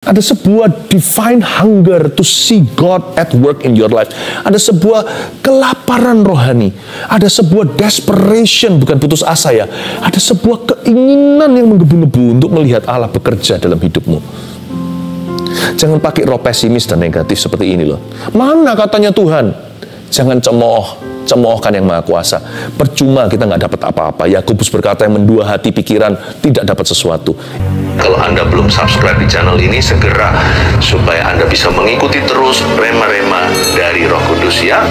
Ada sebuah divine hunger to see God at work in your life. Ada sebuah kelaparan rohani. Ada sebuah desperation, bukan putus asa ya. Ada sebuah keinginan yang menggebu-gebu untuk melihat Allah bekerja dalam hidupmu. Jangan pakai roh pesimis dan negatif seperti ini loh. Mana katanya Tuhan? Jangan cemoohkan yang Maha Kuasa. Percuma kita nggak dapat apa-apa. Yakobus berkata yang mendua hati pikiran tidak dapat sesuatu. Kalau Anda belum subscribe di channel ini, segera supaya Anda bisa mengikuti terus rema-rema dari Roh Kudus ya.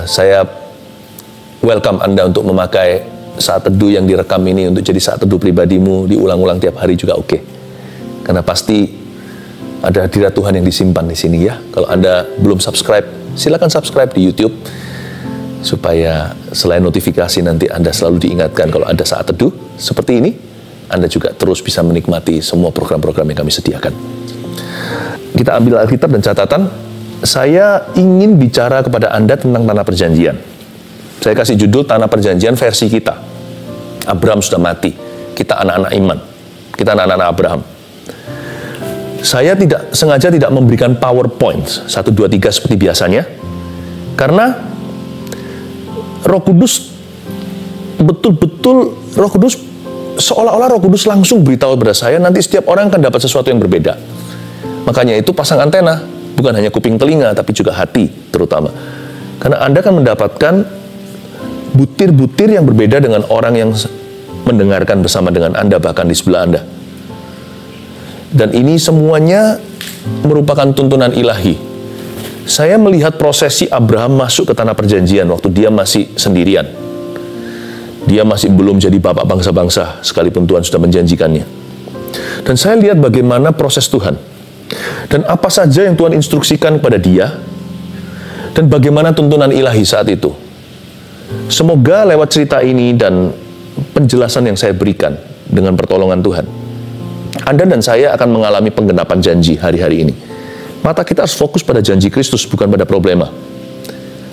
Saya welcome Anda untuk memakai saat teduh yang direkam ini untuk jadi saat teduh pribadimu, diulang-ulang tiap hari juga oke. Karena pasti ada hadirat Tuhan yang disimpan di sini ya. Kalau Anda belum subscribe, silakan subscribe di YouTube supaya selain notifikasi nanti Anda selalu diingatkan kalau ada saat teduh seperti ini, Anda juga terus bisa menikmati semua program-program yang kami sediakan. Kita ambil Alkitab dan catatan. Saya ingin bicara kepada Anda tentang Tanah Perjanjian. Saya kasih judul Tanah Perjanjian versi kita. Abraham sudah mati. Kita anak-anak iman. Kita anak-anak Abraham. Saya sengaja tidak memberikan PowerPoint 1, 2, 3 seperti biasanya. Karena Roh Kudus betul-betul seolah-olah Roh Kudus langsung beritahu kepada saya, nanti setiap orang akan dapat sesuatu yang berbeda. Makanya itu pasang antena, bukan hanya kuping telinga, tapi juga hati terutama. Karena Anda akan mendapatkan butir-butir yang berbeda dengan orang yang mendengarkan bersama dengan Anda, bahkan di sebelah Anda. Dan ini semuanya merupakan tuntunan ilahi. Saya melihat prosesi Abraham masuk ke Tanah Perjanjian waktu dia masih sendirian. Dia masih belum jadi bapak bangsa-bangsa, sekalipun Tuhan sudah menjanjikannya. Dan saya lihat bagaimana proses Tuhan. Dan apa saja yang Tuhan instruksikan kepada dia, dan bagaimana tuntunan ilahi saat itu. Semoga lewat cerita ini dan penjelasan yang saya berikan dengan pertolongan Tuhan, Anda dan saya akan mengalami penggenapan janji hari-hari ini. Mata kita harus fokus pada janji Kristus, bukan pada problema.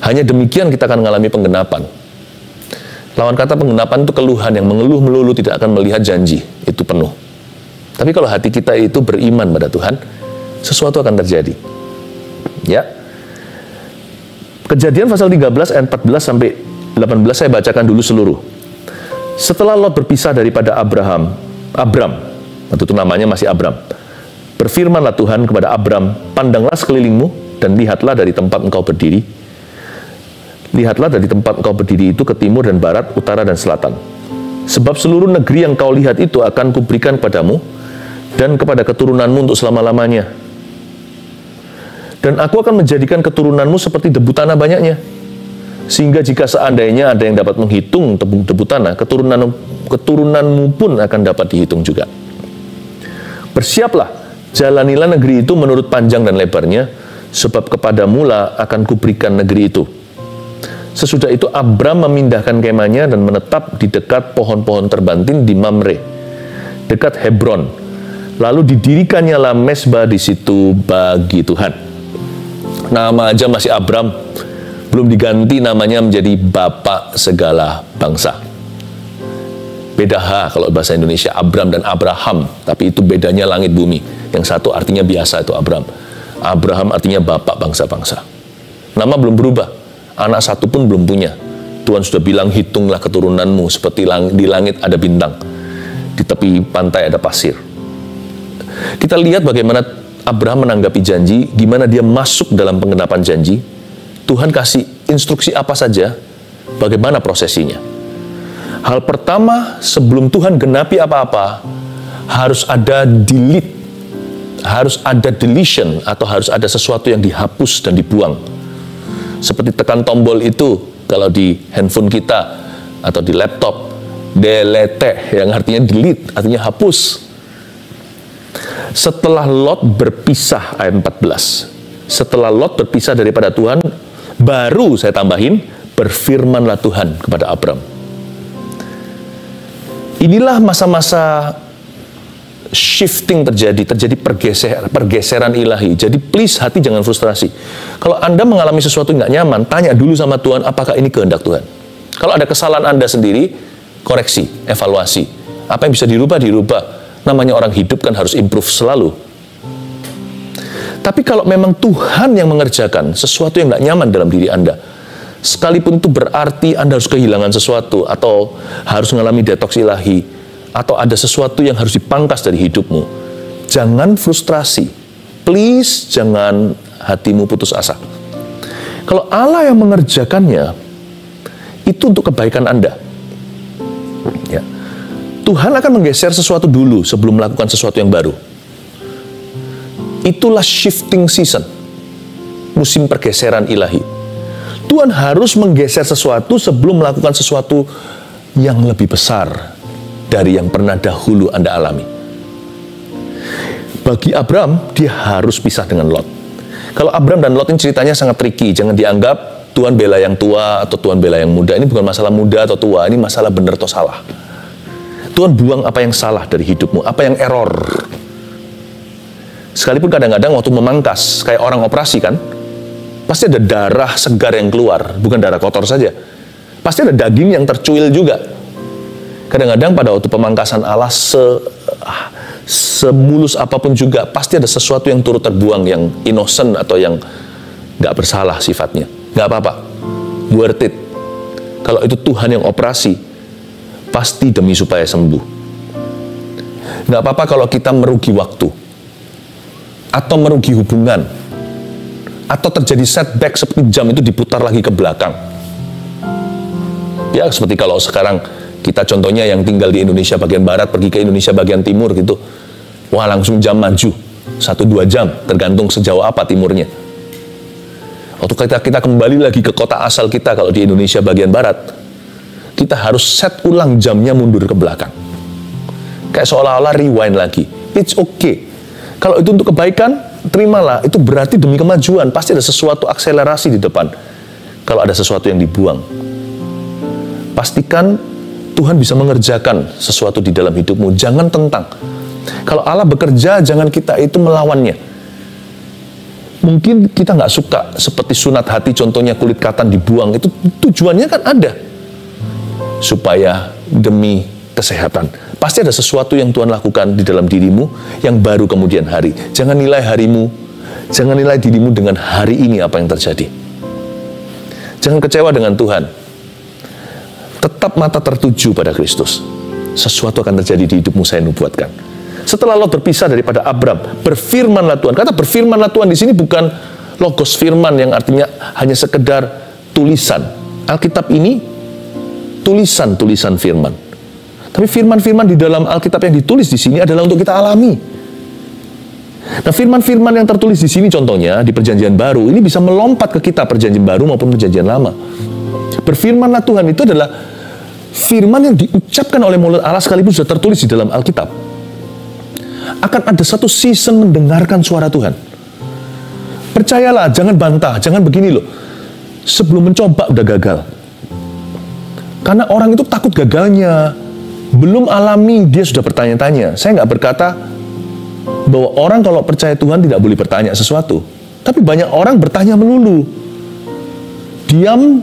Hanya demikian kita akan mengalami penggenapan. Lawan kata penggenapan itu keluhan, yang mengeluh melulu tidak akan melihat janji itu penuh. Tapi kalau hati kita itu beriman pada Tuhan, sesuatu akan terjadi. Ya. Kejadian pasal 13 ayat 14 sampai 18 saya bacakan dulu seluruh. Setelah Lot berpisah daripada Abram, waktu itu namanya masih Abram. Berfirmanlah Tuhan kepada Abram, pandanglah sekelilingmu dan lihatlah dari tempat engkau berdiri. Lihatlah dari tempat engkau berdiri itu ke timur dan barat, utara dan selatan. Sebab seluruh negeri yang kau lihat itu akan kuberikan padamu dan kepada keturunanmu untuk selama-lamanya. Dan aku akan menjadikan keturunanmu seperti debu tanah banyaknya. Sehingga jika seandainya ada yang dapat menghitung debu tanah, keturunanmu pun akan dapat dihitung juga. Bersiaplah, jalanilah negeri itu menurut panjang dan lebarnya, sebab kepadamu lah akan kuberikan negeri itu. Sesudah itu Abram memindahkan kemahnya dan menetap di dekat pohon-pohon terbantin di Mamre, dekat Hebron. Lalu didirikannya lah mezbah di situ bagi Tuhan. Nama aja masih Abram, belum diganti namanya menjadi Bapak segala bangsa. Beda kalau bahasa Indonesia Abram dan Abraham, tapi itu bedanya langit bumi. Yang satu artinya biasa itu Abram. Abraham artinya Bapak bangsa-bangsa. Nama belum berubah, anak satu pun belum punya. Tuhan sudah bilang, hitunglah keturunanmu seperti di langit ada bintang, di tepi pantai ada pasir. Kita lihat bagaimana Abraham menanggapi janji, gimana dia masuk dalam penggenapan janji. Tuhan kasih instruksi apa saja, bagaimana prosesinya. Hal pertama, sebelum Tuhan genapi apa-apa, harus ada delete, harus ada deletion, atau harus ada sesuatu yang dihapus dan dibuang. Seperti tekan tombol itu, kalau di handphone kita, atau di laptop, delete, yang artinya delete, artinya hapus. Setelah Lot berpisah, ayat 14, setelah Lot berpisah daripada Tuhan, baru saya tambahin, berfirmanlah Tuhan kepada Abram. Inilah masa-masa shifting terjadi pergeseran ilahi. Jadi please hati jangan frustrasi. Kalau Anda mengalami sesuatu nggak nyaman, tanya dulu sama Tuhan, apakah ini kehendak Tuhan. Kalau ada kesalahan Anda sendiri, koreksi, evaluasi. Apa yang bisa dirubah, dirubah. Namanya orang hidup kan harus improve selalu. Tapi kalau memang Tuhan yang mengerjakan sesuatu yang tidak nyaman dalam diri Anda, sekalipun itu berarti Anda harus kehilangan sesuatu, atau harus mengalami detoks ilahi, atau ada sesuatu yang harus dipangkas dari hidupmu, jangan frustrasi. Please, jangan hatimu putus asa. Kalau Allah yang mengerjakannya, itu untuk kebaikan Anda. Ya. Tuhan akan menggeser sesuatu dulu sebelum melakukan sesuatu yang baru. Itulah shifting season, musim pergeseran ilahi. Tuhan harus menggeser sesuatu sebelum melakukan sesuatu yang lebih besar dari yang pernah dahulu Anda alami. Bagi Abram, dia harus pisah dengan Lot. Kalau Abram dan Lot ini ceritanya sangat tricky. Jangan dianggap Tuhan bela yang tua atau Tuhan bela yang muda. Ini bukan masalah muda atau tua, ini masalah benar atau salah. Tuhan buang apa yang salah dari hidupmu, apa yang error. Sekalipun kadang-kadang waktu memangkas, kayak orang operasi kan, pasti ada darah segar yang keluar, bukan darah kotor saja. Pasti ada daging yang tercuil juga. Kadang-kadang pada waktu pemangkasan Allah, semulus apapun juga, pasti ada sesuatu yang turut terbuang, yang innocent atau yang nggak bersalah sifatnya. Nggak apa-apa, worth it. Kalau itu Tuhan yang operasi, pasti demi supaya sembuh. Nggak apa-apa kalau kita merugi waktu, atau merugi hubungan, atau terjadi setback seperti jam itu diputar lagi ke belakang. Ya, seperti kalau sekarang kita contohnya yang tinggal di Indonesia bagian barat, pergi ke Indonesia bagian timur gitu. Wah, langsung jam maju, 1-2 jam, tergantung sejauh apa timurnya. Waktu kita kembali lagi ke kota asal kita, kalau di Indonesia bagian barat, kita harus set ulang jamnya mundur ke belakang. Kayak seolah-olah rewind lagi. It's okay. Kalau itu untuk kebaikan, terimalah. Itu berarti demi kemajuan. Pasti ada sesuatu akselerasi di depan. Kalau ada sesuatu yang dibuang, pastikan Tuhan bisa mengerjakan sesuatu di dalam hidupmu. Jangan tentang. Kalau Allah bekerja, jangan kita itu melawannya. Mungkin kita nggak suka, seperti sunat hati, contohnya kulit katan dibuang. Itu tujuannya kan ada. Supaya demi kesehatan. Pasti ada sesuatu yang Tuhan lakukan di dalam dirimu yang baru kemudian hari. Jangan nilai harimu, jangan nilai dirimu dengan hari ini apa yang terjadi. Jangan kecewa dengan Tuhan. Tetap mata tertuju pada Kristus. Sesuatu akan terjadi di hidupmu, saya nubuatkan. Setelah Lot berpisah daripada Abram, berfirmanlah Tuhan. Kata berfirmanlah Tuhan di sini bukan logos firman yang artinya hanya sekedar tulisan. Alkitab ini tulisan-tulisan firman. Tapi firman-firman di dalam Alkitab yang ditulis di sini adalah untuk kita alami. Nah, firman-firman yang tertulis di sini contohnya di Perjanjian Baru ini bisa melompat ke kita Perjanjian Baru maupun Perjanjian Lama. Berfirmanlah Tuhan itu adalah firman yang diucapkan oleh mulut Allah sekalipun sudah tertulis di dalam Alkitab. Akan ada satu season mendengarkan suara Tuhan. Percayalah, jangan bantah, jangan begini loh. Sebelum mencoba udah gagal. Karena orang itu takut gagalnya. Belum alami, dia sudah bertanya-tanya. Saya nggak berkata bahwa orang kalau percaya Tuhan tidak boleh bertanya sesuatu. Tapi banyak orang bertanya melulu. Diam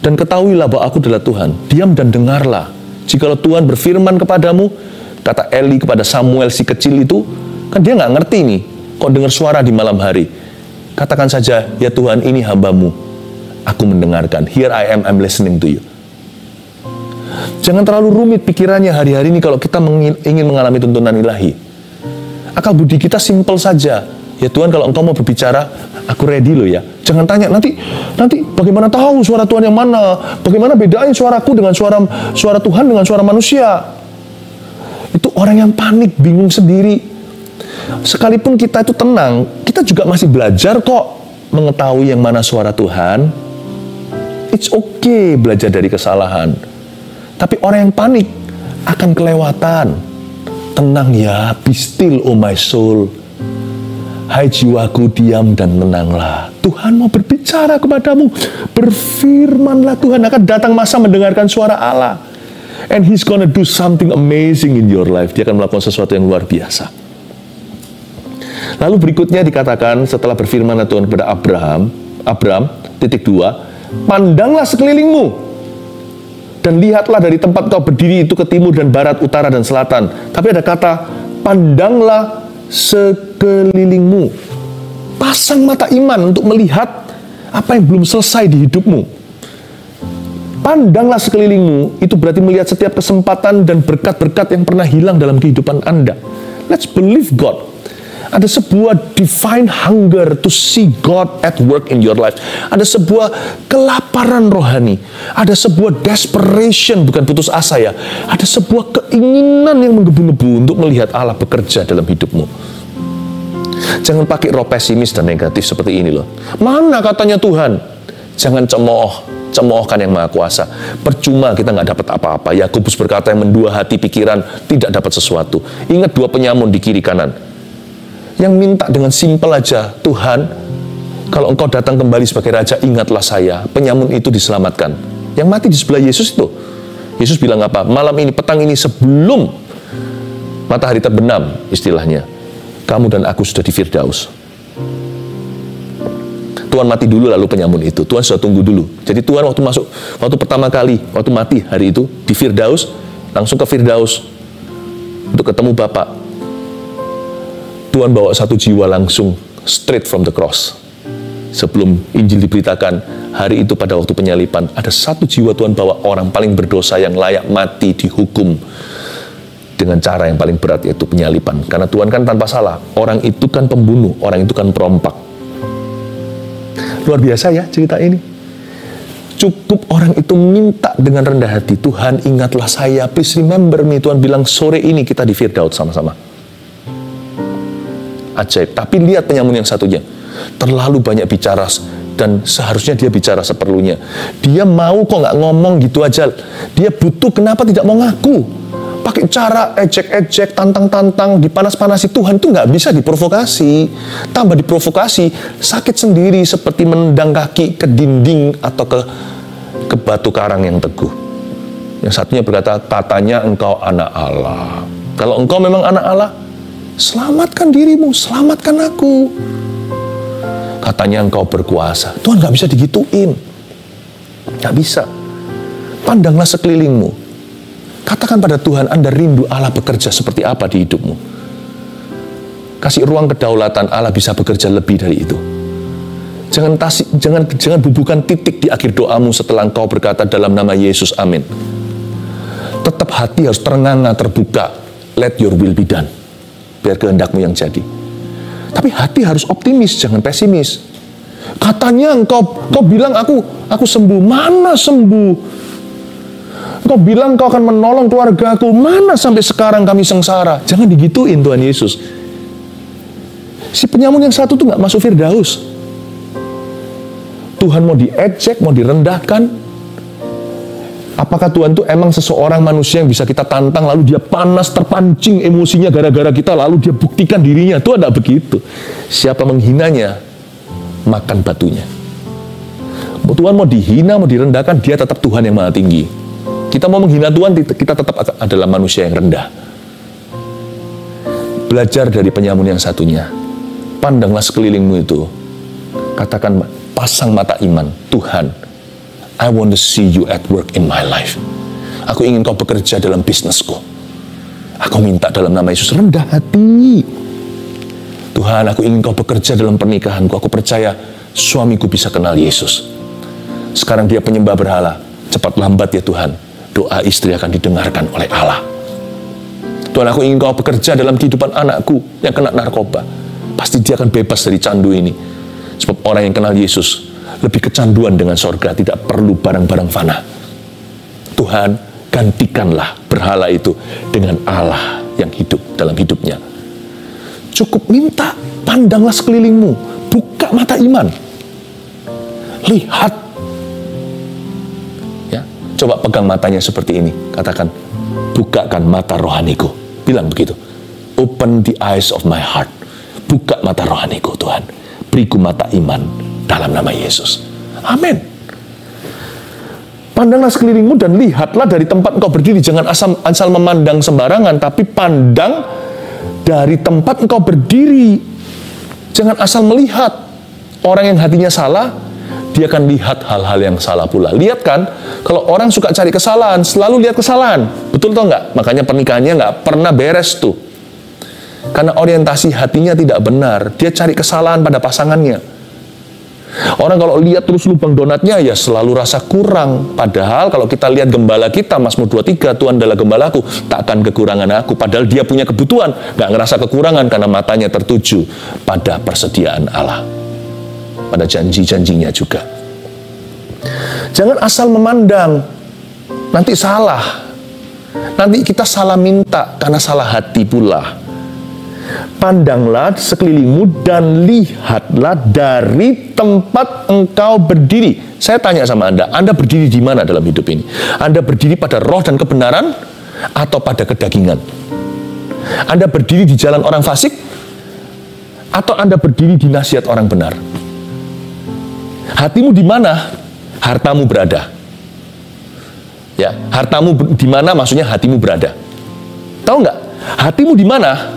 dan ketahuilah bahwa aku adalah Tuhan. Diam dan dengarlah. Jikalau Tuhan berfirman kepadamu, kata Eli kepada Samuel si kecil itu, kan dia nggak ngerti nih, kok dengar suara di malam hari. Katakan saja, ya Tuhan ini hambamu. Aku mendengarkan. Here I am, I'm listening to you. Jangan terlalu rumit pikirannya hari-hari ini kalau kita ingin mengalami tuntunan ilahi. Akal budi kita simpel saja. Ya Tuhan, kalau Engkau mau berbicara, aku ready loh ya. Jangan tanya, nanti bagaimana tahu suara Tuhan yang mana? Bagaimana bedain suaraku dengan suara Tuhan dengan suara manusia? Itu orang yang panik, bingung sendiri. Sekalipun kita itu tenang, kita juga masih belajar kok mengetahui yang mana suara Tuhan. It's okay belajar dari kesalahan. Tapi orang yang panik akan kelewatan. Tenang ya, be still oh my soul. Hai jiwaku, diam dan tenanglah. Tuhan mau berbicara kepadamu. Berfirmanlah, Tuhan akan datang masa mendengarkan suara Allah. And He's gonna do something amazing in your life. Dia akan melakukan sesuatu yang luar biasa. Lalu berikutnya dikatakan setelah berfirmanlah Tuhan kepada Abram, titik 2, pandanglah sekelilingmu. Dan lihatlah dari tempat kau berdiri itu ke timur dan barat, utara dan selatan. Tapi ada kata, pandanglah sekelilingmu. Pasang mata iman untuk melihat apa yang belum selesai di hidupmu. Pandanglah sekelilingmu, itu berarti melihat setiap kesempatan dan berkat-berkat yang pernah hilang dalam kehidupan Anda. Let's believe God. Ada sebuah divine hunger to see God at work in your life. Ada sebuah kelaparan rohani. Ada sebuah desperation, bukan putus asa ya. Ada sebuah keinginan yang menggebu-gebu untuk melihat Allah bekerja dalam hidupmu. Jangan pakai roh pesimis dan negatif seperti ini loh. Mana katanya Tuhan? Jangan cemoohkan yang Maha Kuasa. Percuma kita nggak dapat apa-apa. Yakobus berkata yang mendua hati pikiran tidak dapat sesuatu. Ingat dua penyamun di kiri kanan. Yang minta dengan simpel aja, Tuhan, kalau Engkau datang kembali sebagai Raja, ingatlah saya. Penyamun itu diselamatkan. Yang mati di sebelah Yesus itu. Yesus bilang apa? Malam ini, petang ini, sebelum matahari terbenam, istilahnya, kamu dan aku sudah di Firdaus. Tuhan mati dulu lalu penyamun itu. Tuhan sudah tunggu dulu. Jadi Tuhan waktu pertama kali, waktu mati hari itu, di Firdaus, langsung ke Firdaus untuk ketemu Bapa. Tuhan bawa satu jiwa langsung straight from the cross. Sebelum Injil diberitakan, hari itu pada waktu penyalipan, ada satu jiwa Tuhan bawa, orang paling berdosa yang layak mati dihukum dengan cara yang paling berat, yaitu penyalipan. Karena Tuhan kan tanpa salah. Orang itu kan pembunuh, orang itu kan perompak. Luar biasa ya cerita ini. Cukup orang itu minta dengan rendah hati, Tuhan ingatlah saya, please remember me. Tuhan bilang sore ini kita di Firdaus sama-sama. Ajaib. Tapi lihat penyamun yang satunya, terlalu banyak bicara dan seharusnya dia bicara seperlunya. Dia mau kok nggak ngomong gitu aja. Dia butuh, kenapa tidak mau ngaku? Pakai cara ejek-ejek, tantang-tantang, dipanas-panasi. Tuhan itu nggak bisa diprovokasi. Tambah diprovokasi, sakit sendiri seperti menendang kaki ke dinding atau ke batu karang yang teguh. Yang satunya berkata, katanya engkau anak Allah. Kalau engkau memang anak Allah, selamatkan dirimu, selamatkan aku. Katanya engkau berkuasa. Tuhan nggak bisa digituin. Nggak bisa. Pandanglah sekelilingmu. Katakan pada Tuhan, Anda rindu Allah bekerja seperti apa di hidupmu. Kasih ruang kedaulatan, Allah bisa bekerja lebih dari itu. Jangan bubuhkan titik di akhir doamu setelah engkau berkata dalam nama Yesus, amin. Tetap hati harus terenganga, terbuka. Let your will be done. Biar kehendakmu yang jadi. Tapi hati harus optimis, jangan pesimis. Katanya engkau bilang aku sembuh. Mana sembuh? Engkau bilang kau akan menolong keluargaku. Mana sampai sekarang kami sengsara? Jangan digituin Tuhan Yesus. Si penyamun yang satu tuh nggak masuk Firdaus. Tuhan mau diejek, mau direndahkan. Apakah Tuhan itu emang seseorang manusia yang bisa kita tantang, lalu dia panas, terpancing emosinya gara-gara kita, lalu dia buktikan dirinya? Tuhan tidak begitu. Siapa menghinanya, makan batunya. Tuhan mau dihina, mau direndahkan, dia tetap Tuhan yang maha tinggi. Kita mau menghina Tuhan, kita tetap adalah manusia yang rendah. Belajar dari penyamun yang satunya. Pandanglah sekelilingmu itu. Katakan, pasang mata iman, Tuhan, I want to see you at work in my life. Aku ingin kau bekerja dalam bisnisku. Aku minta dalam nama Yesus, rendah hati. Tuhan, aku ingin kau bekerja dalam pernikahanku. Aku percaya suamiku bisa kenal Yesus. Sekarang dia penyembah berhala. Cepat lambat ya Tuhan, doa istri akan didengarkan oleh Allah. Tuhan, aku ingin kau bekerja dalam kehidupan anakku yang kena narkoba. Pasti dia akan bebas dari candu ini. Sebab orang yang kenal Yesus lebih kecanduan dengan sorga, tidak perlu barang-barang fana. Tuhan, gantikanlah berhala itu dengan Allah yang hidup dalam hidupnya. Cukup minta, pandanglah sekelilingmu, buka mata iman. Lihat. Ya, coba pegang matanya seperti ini. Katakan, bukakan mata rohaniku. Bilang begitu. Open the eyes of my heart. Buka mata rohaniku, Tuhan. Beriku mata iman dalam nama Yesus. Amin. Pandanglah sekelilingmu dan lihatlah dari tempat engkau berdiri. Jangan asal memandang sembarangan, tapi pandang dari tempat engkau berdiri. Jangan asal melihat. Orang yang hatinya salah, dia akan lihat hal-hal yang salah pula. Lihat kan, kalau orang suka cari kesalahan, selalu lihat kesalahan. Betul atau enggak? Makanya pernikahannya enggak pernah beres tuh. Karena orientasi hatinya tidak benar. Dia cari kesalahan pada pasangannya. Orang kalau lihat terus lubang donatnya, ya selalu rasa kurang. Padahal kalau kita lihat gembala kita, Mazmur 23, Tuhan adalah gembalaku, tak akan kekurangan aku. Padahal dia punya kebutuhan, gak ngerasa kekurangan karena matanya tertuju pada persediaan Allah. Pada janji-janjinya juga. Jangan asal memandang, nanti salah. Nanti kita salah minta karena salah hati pula. Pandanglah sekelilingmu dan lihatlah dari tempat engkau berdiri. Saya tanya sama Anda berdiri di mana dalam hidup ini? Anda berdiri pada roh dan kebenaran atau pada kedagingan? Anda berdiri di jalan orang fasik atau Anda berdiri di nasihat orang benar? Hatimu di mana? Hartamu berada. Ya, hartamu di mana maksudnya hatimu berada. Tahu nggak? Hatimu di mana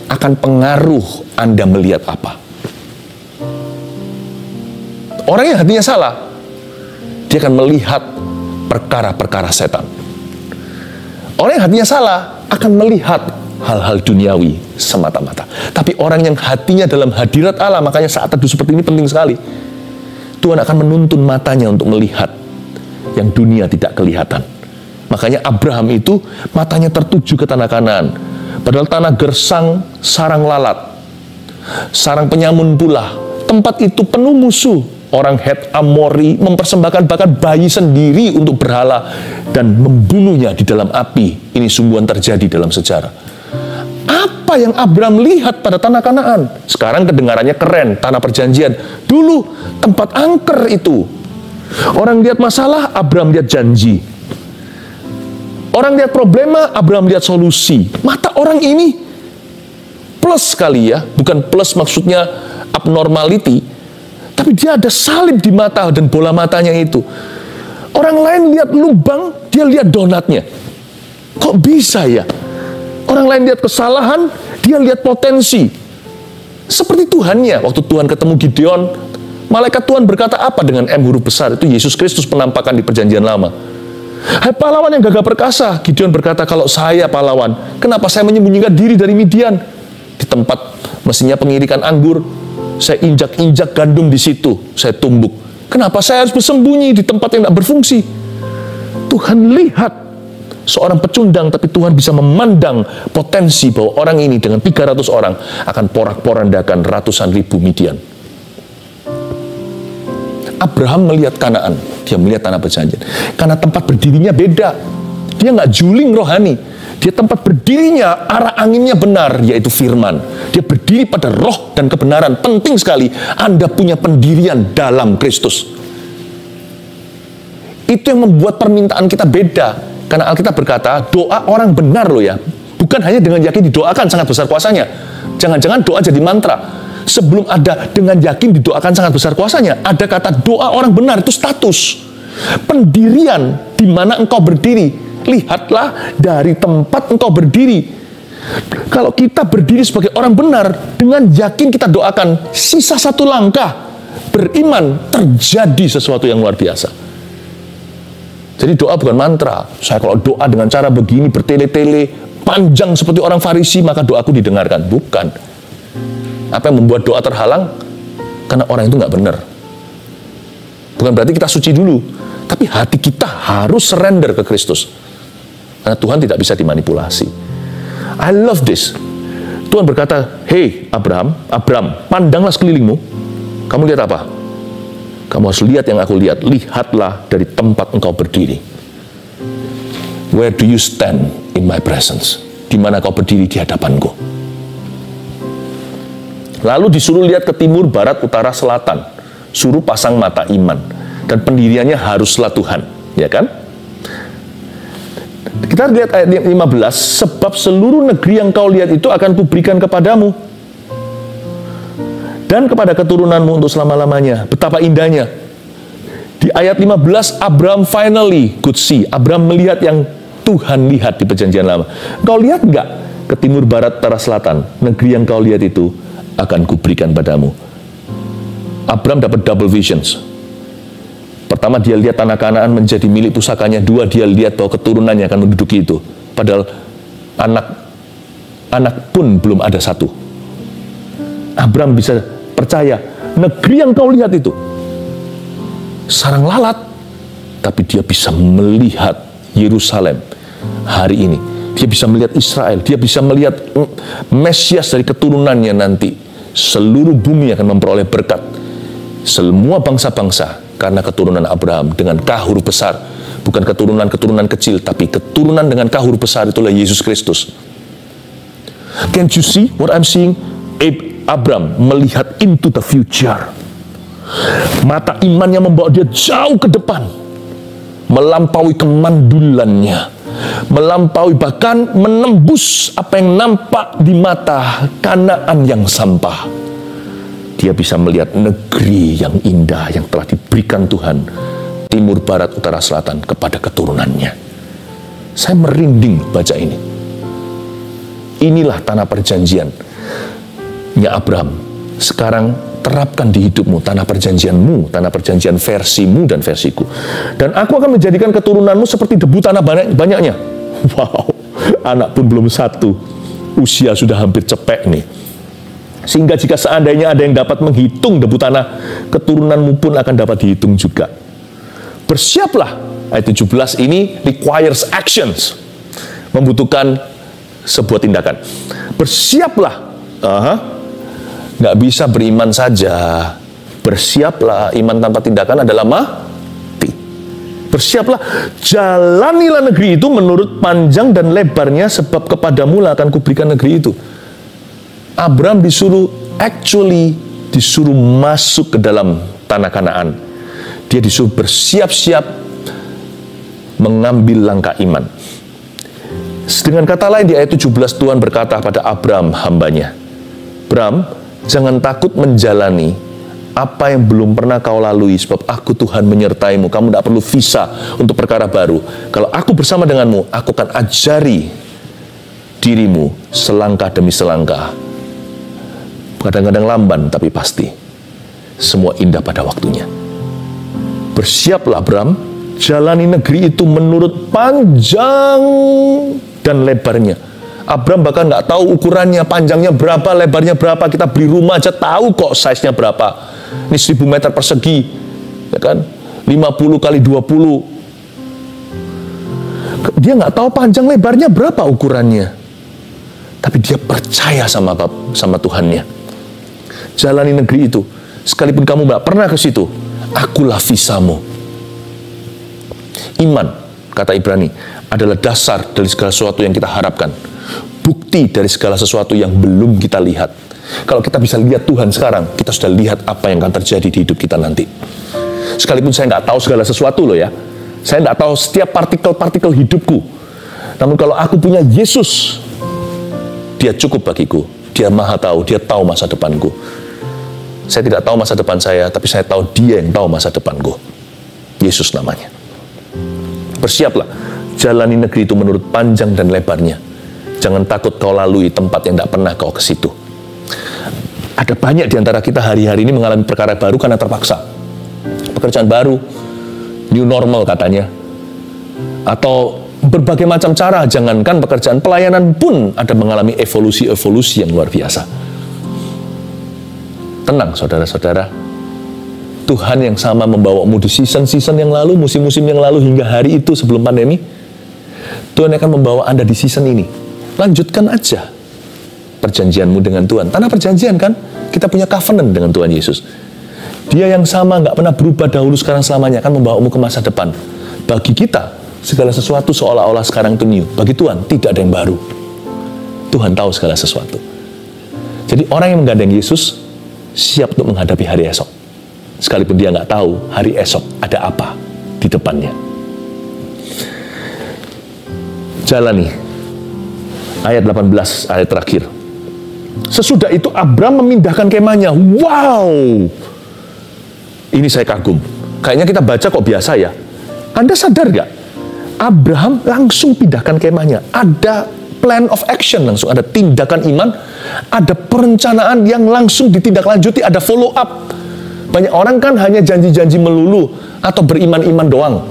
akan pengaruh Anda melihat apa. Orang yang hatinya salah, dia akan melihat perkara-perkara setan. Orang yang hatinya salah akan melihat hal-hal duniawi semata-mata. Tapi orang yang hatinya dalam hadirat Allah, makanya saat teduh seperti ini penting sekali. Tuhan akan menuntun matanya untuk melihat yang dunia tidak kelihatan. Makanya Abraham itu matanya tertuju ke tanah Kanaan. Padahal tanah gersang, sarang lalat, sarang penyamun pula. Tempat itu penuh musuh. Orang Het Amori mempersembahkan bahkan bayi sendiri untuk berhala dan membunuhnya di dalam api. Ini sungguhan terjadi dalam sejarah. Apa yang Abraham lihat pada tanah Kanaan? Sekarang kedengarannya keren, tanah perjanjian. Dulu tempat angker itu. Orang lihat masalah, Abraham lihat janji. Orang lihat problema, Abraham lihat solusi. Mata orang ini plus sekali ya. Bukan plus maksudnya abnormality. Tapi dia ada salib di mata dan bola matanya itu. Orang lain lihat lubang, dia lihat donatnya. Kok bisa ya? Orang lain lihat kesalahan, dia lihat potensi. Seperti Tuhannya. Waktu Tuhan ketemu Gideon, malaikat Tuhan berkata apa dengan M huruf besar? Itu Yesus Kristus penampakan di perjanjian lama. Hai pahlawan yang gagah perkasa, Gideon berkata, kalau saya pahlawan, kenapa saya menyembunyikan diri dari Midian? Di tempat mesinnya pengirikan anggur, saya injak-injak gandum di situ, saya tumbuk. Kenapa saya harus bersembunyi di tempat yang tidak berfungsi? Tuhan lihat seorang pecundang, tapi Tuhan bisa memandang potensi bahwa orang ini dengan 300 orang akan porak-porandakan ratusan ribu Midian. Abraham melihat Kanaan, dia melihat tanah perjanjian. Karena tempat berdirinya beda. Dia nggak juling rohani. Dia tempat berdirinya, arah anginnya benar, yaitu firman. Dia berdiri pada roh dan kebenaran. Penting sekali, Anda punya pendirian dalam Kristus. Itu yang membuat permintaan kita beda. Karena Alkitab berkata, doa orang benar loh ya. Bukan hanya dengan yakin didoakan, sangat besar kuasanya. Jangan-jangan doa jadi mantra. Sebelum ada dengan yakin didoakan sangat besar kuasanya, ada kata doa orang benar, itu status. Pendirian di mana engkau berdiri. Lihatlah dari tempat engkau berdiri. Kalau kita berdiri sebagai orang benar, dengan yakin kita doakan, sisa satu langkah, beriman, terjadi sesuatu yang luar biasa. Jadi doa bukan mantra. Saya kalau doa dengan cara begini, bertele-tele, panjang seperti orang Farisi, maka doaku didengarkan. Bukan. Apa yang membuat doa terhalang? Karena orang itu nggak benar. Bukan berarti kita suci dulu, tapi hati kita harus surrender ke Kristus. Karena Tuhan tidak bisa dimanipulasi. I love this. Tuhan berkata, hey Abraham, pandanglah sekelilingmu. Kamu lihat apa? Kamu harus lihat yang aku lihat. Lihatlah dari tempat engkau berdiri. Where do you stand in my presence? Di mana kau berdiri di hadapanku? Lalu disuruh lihat ke timur, barat, utara, selatan. Suruh pasang mata iman. Dan pendiriannya haruslah Tuhan. Ya kan? Kita lihat ayat 15. Sebab seluruh negeri yang kau lihat itu akan kuberikan kepadamu. Dan kepada keturunanmu untuk selama-lamanya. Betapa indahnya. Di ayat 15, Abraham finally could see. Abraham melihat yang Tuhan lihat di perjanjian lama. Kau lihat nggak? Ke timur, barat, utara, selatan. Negeri yang kau lihat itu akan kuberikan padamu. Abraham dapat double visions. Pertama, dia lihat tanah Kanaan menjadi milik pusakanya. Dua, dia lihat bahwa keturunannya akan menduduki itu. Padahal anak anak pun belum ada satu. Abraham bisa percaya, negeri yang kau lihat itu sarang lalat, tapi dia bisa melihat Yerusalem hari ini. Dia bisa melihat Israel, dia bisa melihat Mesias dari keturunannya nanti. Seluruh bumi akan memperoleh berkat. Semua bangsa-bangsa karena keturunan Abraham dengan K huruf besar. Bukan keturunan-keturunan kecil, tapi keturunan dengan K huruf besar, itulah Yesus Kristus. Can't you see what I'm seeing? Abraham melihat into the future. Mata imannya membawa dia jauh ke depan, melampaui kemandulannya, melampaui bahkan menembus apa yang nampak di mata Kanaan yang sampah. Dia bisa melihat negeri yang indah yang telah diberikan Tuhan, timur, barat, utara, selatan, kepada keturunannya. Saya merinding baca ini. Inilah tanah perjanjiannya Abraham. Sekarang terapkan di hidupmu, tanah perjanjianmu, tanah perjanjian versimu dan versiku. Dan aku akan menjadikan keturunanmu seperti debu tanah banyaknya. Wow, anak pun belum satu, usia sudah hampir cepek nih. Sehingga jika seandainya ada yang dapat menghitung debu tanah, keturunanmu pun akan dapat dihitung juga. Bersiaplah, ayat 17 ini requires actions, membutuhkan sebuah tindakan. Bersiaplah, nggak bisa beriman saja. Bersiaplah, iman tanpa tindakan adalah mati. Bersiaplah, jalanilah negeri itu menurut panjang dan lebarnya, sebab kepadamu lah akan kuberikan negeri itu. Abraham disuruh masuk ke dalam tanah Kanaan. Dia disuruh bersiap-siap mengambil langkah iman. Dengan kata lain di ayat 17 Tuhan berkata pada Abraham hambanya, Abraham, jangan takut menjalani apa yang belum pernah kau lalui, sebab aku Tuhan menyertaimu. Kamu tidak perlu visa untuk perkara baru. Kalau aku bersama denganmu, aku akan ajari dirimu selangkah demi selangkah. Kadang-kadang lamban, tapi pasti. Semua indah pada waktunya. Bersiaplah Abraham, jalani negeri itu menurut panjang dan lebarnya. Abraham bahkan nggak tahu ukurannya, panjangnya berapa, lebarnya berapa. Kita beli rumah aja tahu kok size-nya berapa. Ini 1000 meter persegi, ya kan? 50 kali 20. Dia nggak tahu panjang lebarnya berapa ukurannya. Tapi dia percaya sama Tuhannya. Jalani negeri itu, sekalipun kamu nggak pernah ke situ, akulah visamu. Iman, kata Ibrani, adalah dasar dari segala sesuatu yang kita harapkan. Bukti dari segala sesuatu yang belum kita lihat. Kalau kita bisa lihat Tuhan sekarang, kita sudah lihat apa yang akan terjadi di hidup kita nanti. Sekalipun saya nggak tahu segala sesuatu loh ya. Saya nggak tahu setiap partikel-partikel hidupku. Namun kalau aku punya Yesus, Dia cukup bagiku. Dia maha tahu, Dia tahu masa depanku. Saya tidak tahu masa depan saya, tapi saya tahu Dia yang tahu masa depanku. Yesus namanya. Bersiaplah, jalani negeri itu menurut panjang dan lebarnya. Jangan takut kau lalui tempat yang tidak pernah kau ke situ. Ada banyak di antara kita hari-hari ini mengalami perkara baru karena terpaksa. Pekerjaan baru, new normal katanya. Atau berbagai macam cara, jangankan pekerjaan, pelayanan pun ada mengalami evolusi-evolusi yang luar biasa. Tenang saudara-saudara, Tuhan yang sama membawamu di season-season yang lalu, musim-musim yang lalu, hingga hari itu sebelum pandemi. Tuhan akan membawa Anda di season ini. Lanjutkan aja perjanjianmu dengan Tuhan. Tanah perjanjian kan, kita punya covenant dengan Tuhan Yesus. Dia yang sama, nggak pernah berubah dahulu, sekarang, selamanya, akan membawamu ke masa depan. Bagi kita, segala sesuatu seolah-olah sekarang itu new. Bagi Tuhan, tidak ada yang baru. Tuhan tahu segala sesuatu. Jadi orang yang menggandeng Yesus siap untuk menghadapi hari esok. Sekalipun dia nggak tahu hari esok ada apa di depannya. Jalani. Ayat 18, ayat terakhir. Sesudah itu Abraham memindahkan kemahnya. Wow! Ini saya kagum. Kayaknya kita baca kok biasa ya. Anda sadar nggak? Abraham langsung pindahkan kemahnya. Ada plan of action langsung, ada tindakan iman, ada perencanaan yang langsung ditindaklanjuti, ada follow up. Banyak orang kan hanya janji-janji melulu atau beriman-iman doang.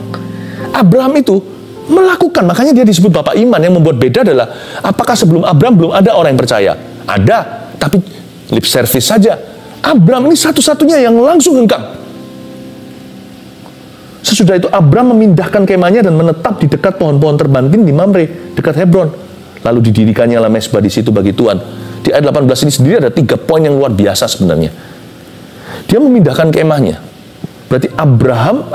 Abraham itu Melakukan, makanya dia disebut Bapak Iman. Yang membuat beda adalah, apakah sebelum Abraham belum ada orang yang percaya? Ada, tapi lip service saja. Abraham ini satu-satunya yang langsung hengkang. Sesudah itu Abraham memindahkan kemahnya dan menetap di dekat pohon-pohon terbantin di Mamre, dekat Hebron. Lalu didirikannya lah mezbah di situ bagi Tuhan. Di ayat 18 ini sendiri ada 3 poin yang luar biasa sebenarnya. Dia memindahkan kemahnya. Berarti Abraham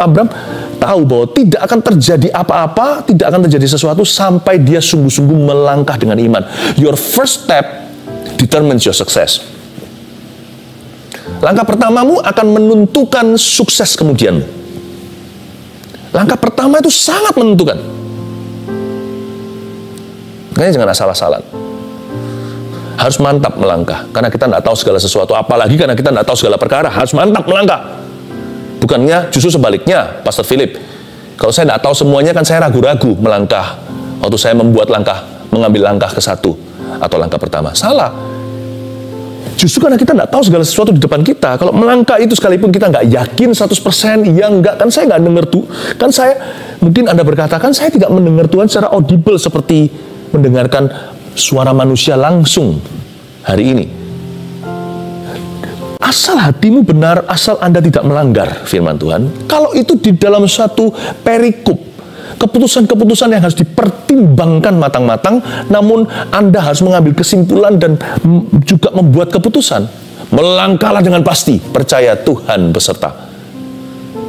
tahu bahwa tidak akan terjadi apa-apa, tidak akan terjadi sesuatu sampai dia sungguh-sungguh melangkah dengan iman. Your first step determines your success. Langkah pertamamu akan menentukan sukses kemudianmu. Langkah pertama itu sangat menentukan. Makanya jangan asal-asalan. Harus mantap melangkah, karena kita tidak tahu segala sesuatu. Apalagi karena kita tidak tahu segala perkara, harus mantap melangkah. Bukannya justru sebaliknya, Pastor Philip. Kalau saya tidak tahu semuanya, kan saya ragu-ragu melangkah. Waktu saya mengambil langkah ke satu atau langkah pertama. Salah. Justru karena kita tidak tahu segala sesuatu di depan kita. Kalau melangkah itu sekalipun kita nggak yakin 100%, ya enggak, kan saya nggak dengar tuh. Kan saya, mungkin Anda berkata, kan saya tidak mendengar Tuhan secara audible seperti mendengarkan suara manusia langsung hari ini. Asal hatimu benar, asal Anda tidak melanggar firman Tuhan. Kalau itu di dalam suatu perikop, keputusan-keputusan yang harus dipertimbangkan matang-matang, namun Anda harus mengambil kesimpulan dan juga membuat keputusan. Melangkahlah dengan pasti, percaya Tuhan beserta.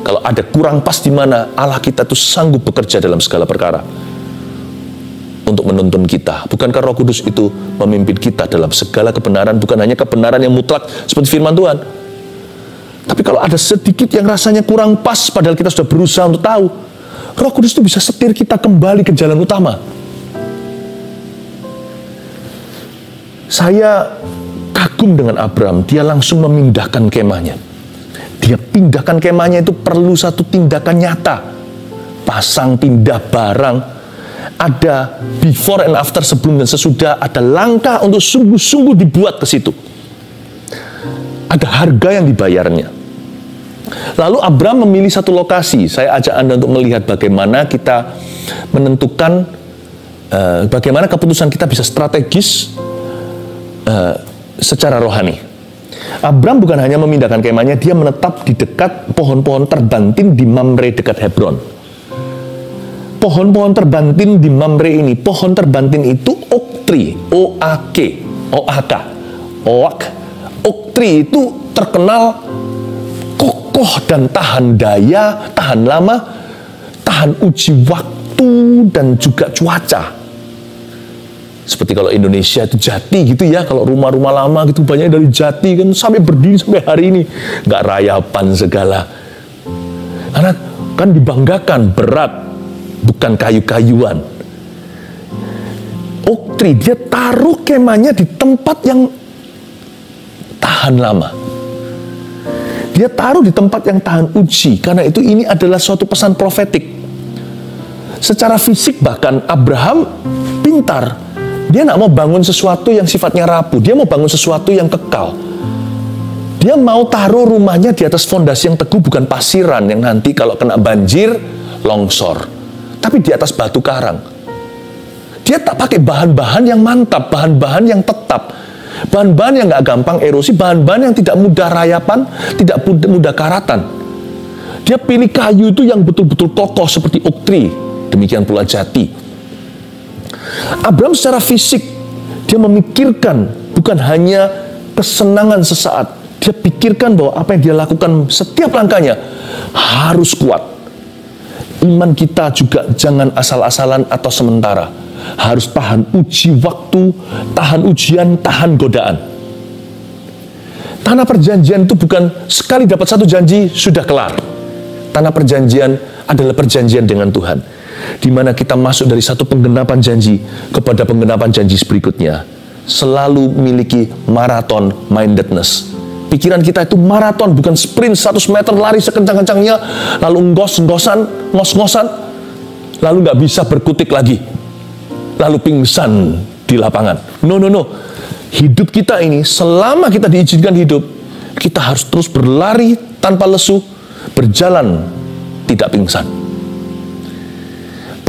Kalau ada kurang pas di mana, Allah kita itu sanggup bekerja dalam segala perkara untuk menuntun kita. Bukankah Roh Kudus itu memimpin kita dalam segala kebenaran, bukan hanya kebenaran yang mutlak seperti firman Tuhan. Tapi kalau ada sedikit yang rasanya kurang pas, padahal kita sudah berusaha untuk tahu, Roh Kudus itu bisa setir kita kembali ke jalan utama. Saya kagum dengan Abraham, dia langsung memindahkan kemahnya. Dia pindahkan kemahnya itu perlu satu tindakan nyata. Pasang, pindah barang. Ada before and after, sebelum dan sesudah, ada langkah untuk sungguh-sungguh dibuat ke situ. Ada harga yang dibayarnya. Lalu Abraham memilih satu lokasi. Saya ajak Anda untuk melihat bagaimana kita menentukan, bagaimana keputusan kita bisa strategis secara rohani. Abraham bukan hanya memindahkan kemahnya, dia menetap di dekat pohon-pohon terbantin di Mamre dekat Hebron. Pohon-pohon terbantin di Mamre ini, pohon terbantin itu oak tree, O-A-K, O-A-K, oak tree itu terkenal kokoh dan tahan daya, tahan lama, tahan uji waktu dan juga cuaca. Seperti kalau Indonesia itu jati gitu ya, kalau rumah-rumah lama gitu banyak dari jati kan sampai berdiri sampai hari ini, nggak rayapan segala. Karena kan dibanggakan berat, bukan kayu-kayuan. Oak tree, dia taruh kemahnya di tempat yang tahan lama. Dia taruh di tempat yang tahan uji. Karena itu ini adalah suatu pesan profetik. Secara fisik bahkan Abraham pintar. Dia nggak mau bangun sesuatu yang sifatnya rapuh. Dia mau bangun sesuatu yang kekal. Dia mau taruh rumahnya di atas fondasi yang teguh, bukan pasiran yang nanti kalau kena banjir, longsor. Tapi di atas batu karang. Dia tak pakai bahan-bahan yang mantap, bahan-bahan yang tetap, bahan-bahan yang nggak gampang erosi, bahan-bahan yang tidak mudah rayapan, tidak mudah karatan. Dia pilih kayu itu yang betul-betul kokoh seperti oak tree. Demikian pula jati. Abraham secara fisik, dia memikirkan bukan hanya kesenangan sesaat. Dia pikirkan bahwa apa yang dia lakukan setiap langkahnya harus kuat. Iman kita juga jangan asal-asalan atau sementara. Harus tahan uji waktu, tahan ujian, tahan godaan. Tanah perjanjian itu bukan sekali dapat satu janji, sudah kelar. Tanah perjanjian adalah perjanjian dengan Tuhan. Di mana kita masuk dari satu penggenapan janji kepada penggenapan janji berikutnya. Selalu memiliki marathon mindedness. Pikiran kita itu maraton, bukan sprint 100 meter lari sekencang-kencangnya, lalu ngos-ngosan, lalu nggak bisa berkutik lagi, lalu pingsan di lapangan. No. Hidup kita ini, selama kita diizinkan hidup, kita harus terus berlari tanpa lesu, berjalan tidak pingsan.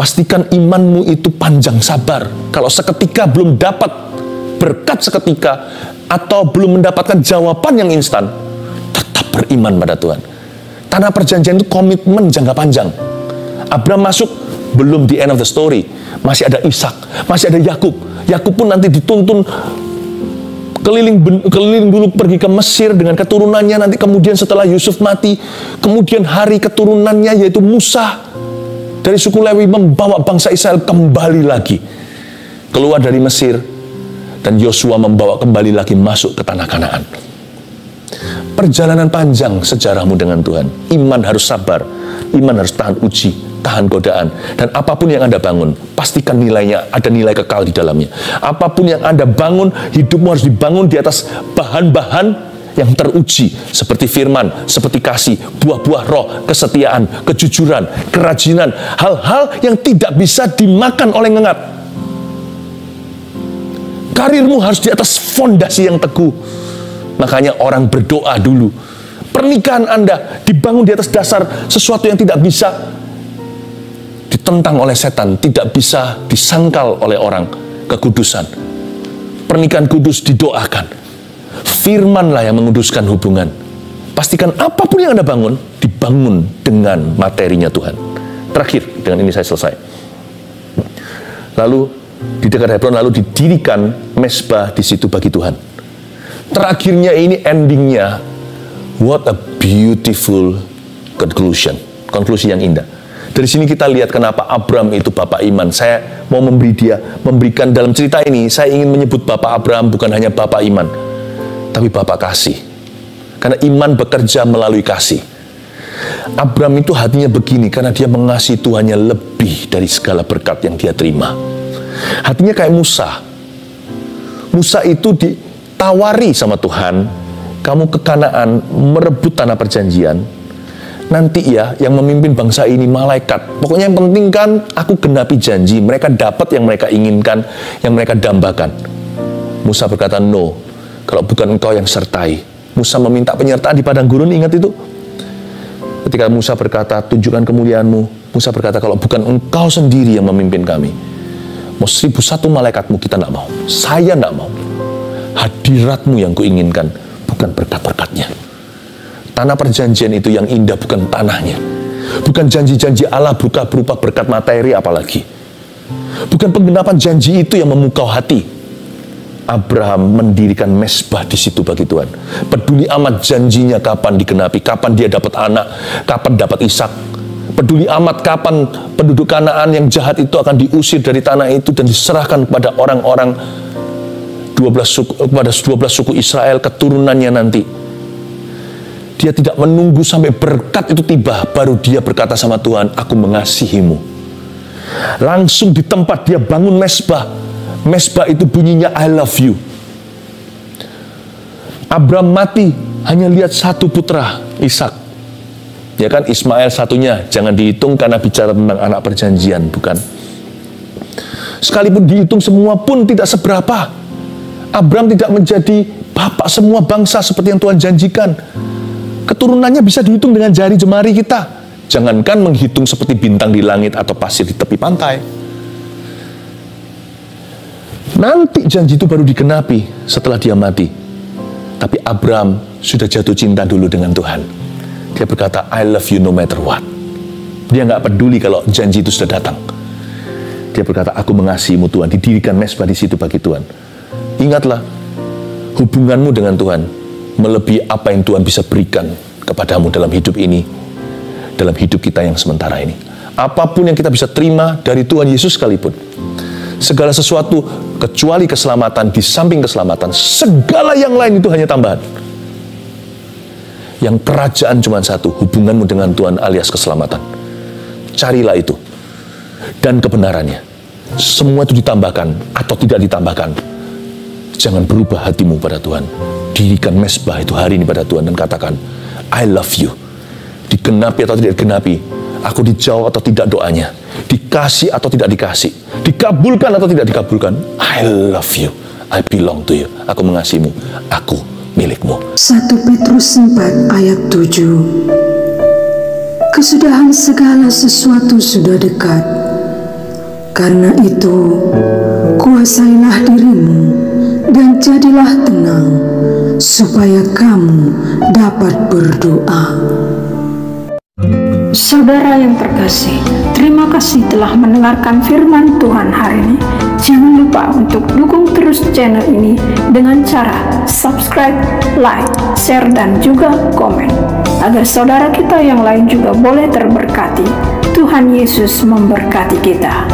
Pastikan imanmu itu panjang sabar. Kalau seketika belum dapat berkat seketika, atau belum mendapatkan jawaban yang instan, tetap beriman pada Tuhan. Tanah perjanjian itu komitmen jangka panjang. Abraham masuk, belum the end of the story. Masih ada Ishak, masih ada Yakub. Yakub pun nanti dituntun keliling dulu pergi ke Mesir dengan keturunannya. Nanti kemudian setelah Yusuf mati, kemudian hari keturunannya yaitu Musa dari suku Lewi membawa bangsa Israel kembali lagi keluar dari Mesir, dan Yosua membawa kembali lagi masuk ke tanah Kanaan. Perjalanan panjang sejarahmu dengan Tuhan. Iman harus sabar, iman harus tahan uji, tahan godaan. Dan apapun yang Anda bangun, pastikan nilainya, ada nilai kekal di dalamnya. Apapun yang Anda bangun, hidupmu harus dibangun di atas bahan-bahan yang teruji, seperti firman, seperti kasih, buah-buah roh, kesetiaan, kejujuran, kerajinan, hal-hal yang tidak bisa dimakan oleh ngengat. Karirmu harus di atas fondasi yang teguh. Makanya orang berdoa dulu. Pernikahan Anda dibangun di atas dasar sesuatu yang tidak bisa ditentang oleh setan, tidak bisa disangkal oleh orang, kekudusan. Pernikahan kudus didoakan. Firmanlah yang menguduskan hubungan. Pastikan apapun yang Anda bangun, dibangun dengan materinya Tuhan. Terakhir, dengan ini saya selesai. Lalu di dekat Hebron, lalu didirikan mezbah di situ bagi Tuhan. Terakhirnya ini endingnya, what a beautiful conclusion. Konklusi yang indah. Dari sini kita lihat kenapa Abraham itu bapak iman. Saya mau memberikan dalam cerita ini, saya ingin menyebut bapak Abraham bukan hanya bapak iman, tapi bapak kasih. Karena iman bekerja melalui kasih. Abraham itu hatinya begini, karena dia mengasihi Tuhannya lebih dari segala berkat yang dia terima. Hatinya kayak Musa. Musa itu ditawari sama Tuhan, kamu ke Kanaan merebut tanah perjanjian. Nanti ya yang memimpin bangsa ini malaikat. Pokoknya yang penting kan aku genapi janji. Mereka dapat yang mereka inginkan, yang mereka dambakan. Musa berkata no, kalau bukan engkau yang sertai. Musa meminta penyertaan di padang gurun, ingat itu? Ketika Musa berkata tunjukkan kemuliaanmu, Musa berkata kalau bukan engkau sendiri yang memimpin kami, mau 1001 malaikatmu kita tidak mau. Saya tidak mau. Hadiratmu yang kuinginkan, bukan berkat-berkatnya. Tanah perjanjian itu yang indah bukan tanahnya. Bukan janji-janji Allah berupa berkat materi apalagi. Bukan penggenapan janji itu yang memukau hati. Abraham mendirikan mezbah di situ bagi Tuhan. Peduli amat janjinya kapan digenapi, kapan dia dapat anak, kapan dapat Ishak. Peduli amat kapan penduduk Kanaan yang jahat itu akan diusir dari tanah itu dan diserahkan kepada orang-orang 12 suku Israel, keturunannya nanti. Dia tidak menunggu sampai berkat itu tiba, baru dia berkata sama Tuhan, aku mengasihimu. Langsung di tempat dia bangun mezbah. Mezbah itu bunyinya I love you. Abraham mati, hanya lihat satu putra, Ishak. Ya kan, Ismail satunya, jangan dihitung karena bicara tentang anak perjanjian, bukan? Sekalipun dihitung semua pun tidak seberapa. Abraham tidak menjadi bapak semua bangsa seperti yang Tuhan janjikan. Keturunannya bisa dihitung dengan jari jemari kita. Jangankan menghitung seperti bintang di langit atau pasir di tepi pantai. Nanti janji itu baru digenapi setelah dia mati. Tapi Abraham sudah jatuh cinta dulu dengan Tuhan. Dia berkata, I love you no matter what. Dia nggak peduli kalau janji itu sudah datang. Dia berkata, aku mengasihimu Tuhan. Didirikan mezbah di situ bagi Tuhan. Ingatlah, hubunganmu dengan Tuhan melebihi apa yang Tuhan bisa berikan kepadamu dalam hidup ini, dalam hidup kita yang sementara ini. Apapun yang kita bisa terima dari Tuhan Yesus sekalipun, segala sesuatu kecuali keselamatan, di samping keselamatan, segala yang lain itu hanya tambahan. Yang kerajaan cuma satu, hubunganmu dengan Tuhan alias keselamatan. Carilah itu. Dan kebenarannya. Semua itu ditambahkan atau tidak ditambahkan. Jangan berubah hatimu pada Tuhan. Dirikan mezbah itu hari ini pada Tuhan dan katakan, I love you. Digenapi atau tidak digenapi, aku dijawab atau tidak doanya, dikasih atau tidak dikasih, dikabulkan atau tidak dikabulkan, I love you, I belong to you. Aku mengasihimu, aku milikmu. 1 Petrus 4 ayat 7. Kesudahan segala sesuatu sudah dekat. Karena itu, kuasailah dirimu dan jadilah tenang, supaya kamu dapat berdoa. Saudara yang terkasih, terima kasih telah mendengarkan firman Tuhan hari ini. Jangan lupa untuk dukung terus channel ini dengan cara subscribe, like, share, dan juga komen, agar saudara kita yang lain juga boleh terberkati. Tuhan Yesus memberkati kita.